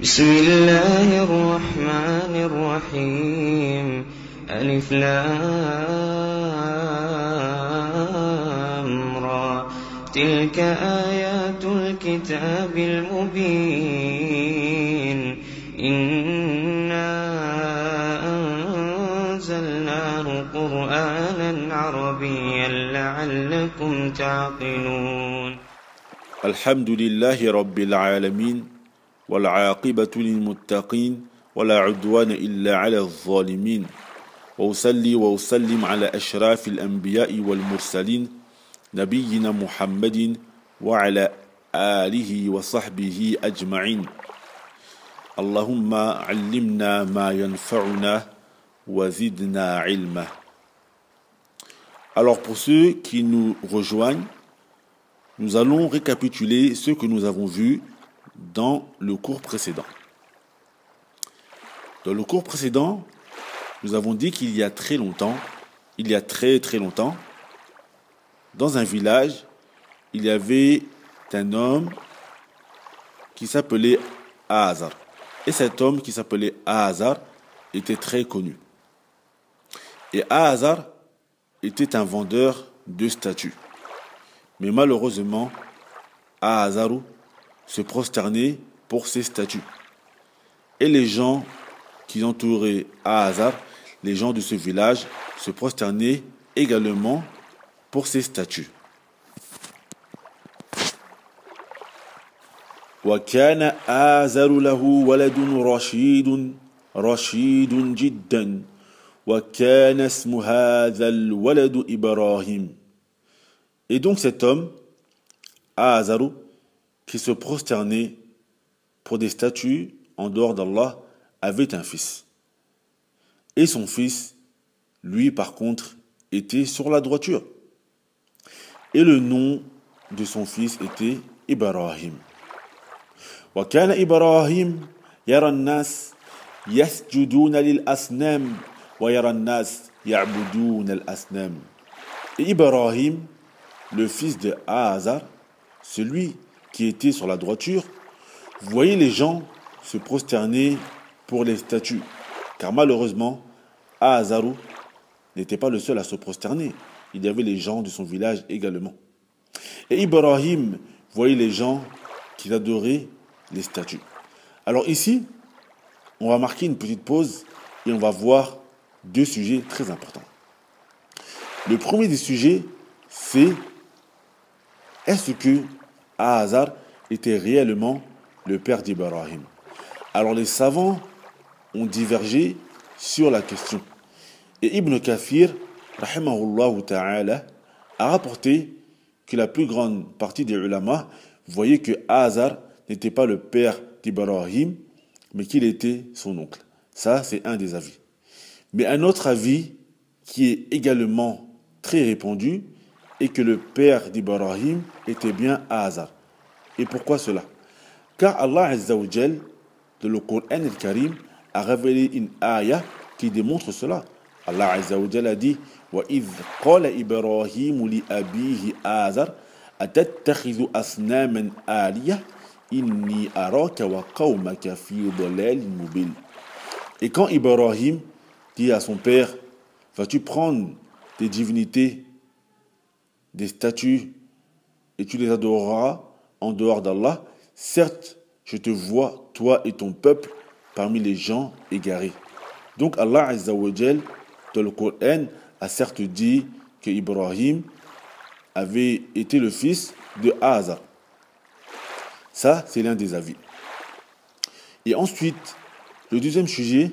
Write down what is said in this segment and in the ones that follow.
بسم الله الرحمن الرحيم ألف لام را تلك آيات الكتاب المبين إنا أنزلناه قرآنا عربيا لعلكم تعقلون الحمد لله رب العالمين والعاقبة للمتقين ولا عدوان إلا على الظالمين وأصلي وأسلم على أشراف الأنبياء والمرسلين نبينا محمد وعلى آله وصحبه أجمعين اللهم علمنا ما ينفعنا وزدنا علما. Alors pour ceux qui nous rejoignent, nous allons récapituler ce que nous avons vu dans le cours précédent. Dans le cours précédent, nous avons dit qu'il y a très longtemps, dans un village, il y avait un homme qui s'appelait Ahazar. Et cet homme qui s'appelait Ahazar était très connu. Et Ahazar était un vendeur de statues. Mais malheureusement, Ahazar se prosternait pour ces statues. Et les gens qui entouraient Ahazar, les gens de ce village, se prosternaient également pour ces statues. وكان آزر له ولد رشيد جدا وكان اسم هذا الولد إبراهيم. Et donc cet homme, Ahazar, qui se prosternait pour des statues en dehors d'Allah, avait un fils. Et son fils, lui par contre, était sur la droiture. Et le nom de son fils était Ibrahim. وكان إبراهيم يرى الناس يسجدون للأصنام ويرى الناس يعبدون الأصنام. Et Ibrahim, le fils de Ahazar, celui qui était sur la droiture, voyait les gens se prosterner pour les statues. Car malheureusement, Ahazar n'était pas le seul à se prosterner. Il y avait les gens de son village également. Et Ibrahim voyait les gens qui adoraient les statues. Alors ici, on va marquer une petite pause et on va voir deux sujets très importants. Le premier des sujets, c'est est-ce que Ahazar était réellement le père d'Ibrahim? Alors les savants ont divergé sur la question. Et Ibn Kathir, rahimahullah ta'ala, a rapporté que la plus grande partie des ulama voyaient que Ahazar n'était pas le père d'Ibrahim, mais qu'il était son oncle. Ça, c'est un des avis. Mais un autre avis, qui est également très répandu, est que le père d'Ibrahim était bien Ahazar. Et pourquoi cela? Car Allah Azza wa Jal, dans le Coran al-Karim, a révélé une ayah qui démontre cela. Allah Azza wa Jal a dit وَإِذْ قَالَ إِبْرَاهِيمُ لِأَبِيهِ آزَرَ أَتَتَّخِذُ أَصْنَامًا آلِهَةً إِنِّي أَرَاكَ وَقَوْمَكَ فِي ضَلَالٍ مُبِينٍ. Et quand Ibrahim dit à son père, vas-tu prendre des divinités, des statues, et tu les adoreras en dehors d'Allah? Certes, je te vois, toi et ton peuple, parmi les gens égarés. Donc Allah Azza wa Jal, dans le Coran, a certes dit que Ibrahim avait été le fils de Ahazar. Ça, c'est l'un des avis. Et ensuite, le deuxième sujet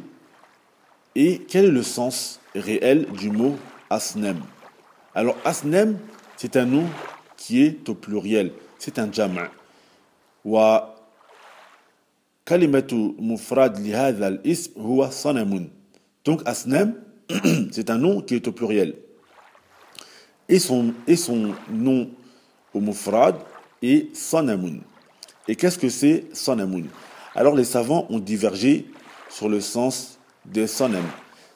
est quel est le sens réel du mot Asnam? Alors Asnam, c'est un nom qui est au pluriel, c'est un jama'. Wa kalimatu mufrad li hadha al-ism huwa sanamun. Donc Asnam, c'est un nom qui est au pluriel. Et son nom au mufrad est sanamun. Et qu'est-ce que c'est sanamun? Alors les savants ont divergé sur le sens de sanam.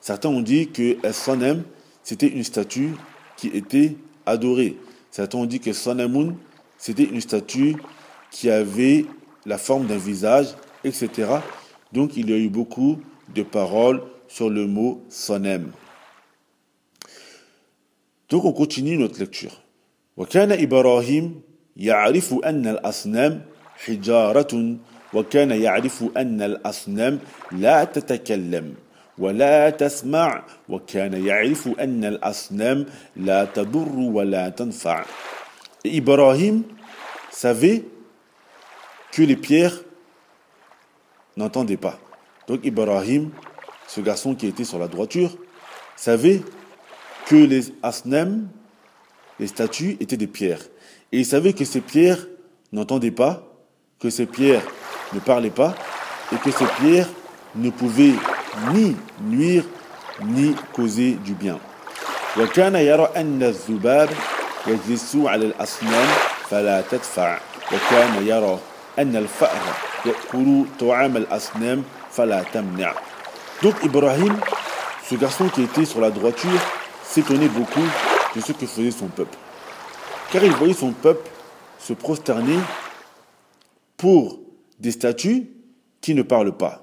Certains ont dit que sanam, c'était une statue qui était adorée. Certains ont dit que Sanamun, c'était une statue qui avait la forme d'un visage etc. Donc il y a eu beaucoup de paroles sur le mot Sanem. Donc on continue notre lecture. وكان إبراهيم يعرف أن الأصنام حجارة وكان يعرف أن الأصنام لا تتكلم ولا تسمع وكان يعرف أن الأصنام لا تضر ولا تنفع. Et Ibrahim savait que les pierres n'entendaient pas. Donc Ibrahim, ce garçon qui était sur la droiture, savait que les asnam, les statues, étaient des pierres. Et il savait que ces pierres n'entendaient pas, que ces pierres ne parlaient pas, et que ces pierres ne pouvaient ni nuire, ni causer du bien. وكان يرى أن الذباب يجلس على الأصنام فلا تدفع وكان يرى أن الفأر يأكل طعام الأصنام فلا تمنع. Donc Ibrahim, ce garçon qui était sur la droiture, s'étonnait beaucoup de ce que faisait son peuple. Car il voyait son peuple se prosterner pour des statues qui ne parlent pas.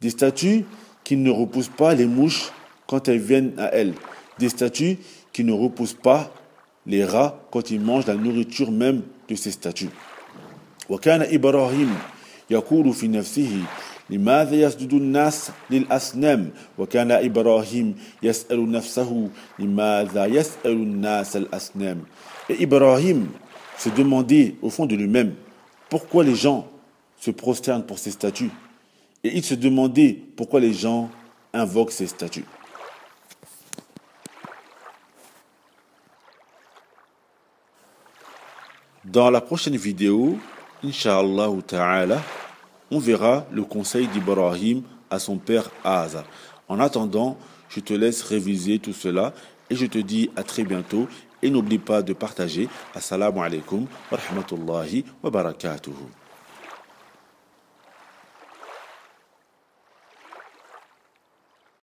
Des statues qui ne repoussent pas les mouches quand elles viennent à elles. Des statues qui ne repoussent pas les rats quand ils mangent la nourriture même de ces statues. وكان إبراهيم يقول في نفسه لماذا يسجد الناس للأصنام وكان إبراهيم يسأل نفسه لماذا يسأل الناس الأصنام. Et Ibrahim se demandait au fond de lui-même pourquoi les gens se prosternent pour ces statues. Et il se demandait pourquoi les gens invoquent ces statues. Dans la prochaine vidéo, Inch'Allah ta'ala, on verra le conseil d'Ibrahim à son père Azar. En attendant, je te laisse réviser tout cela et je te dis à très bientôt. Et n'oublie pas de partager. Assalamu alaikum wa rahmatullahi wa barakatuhu.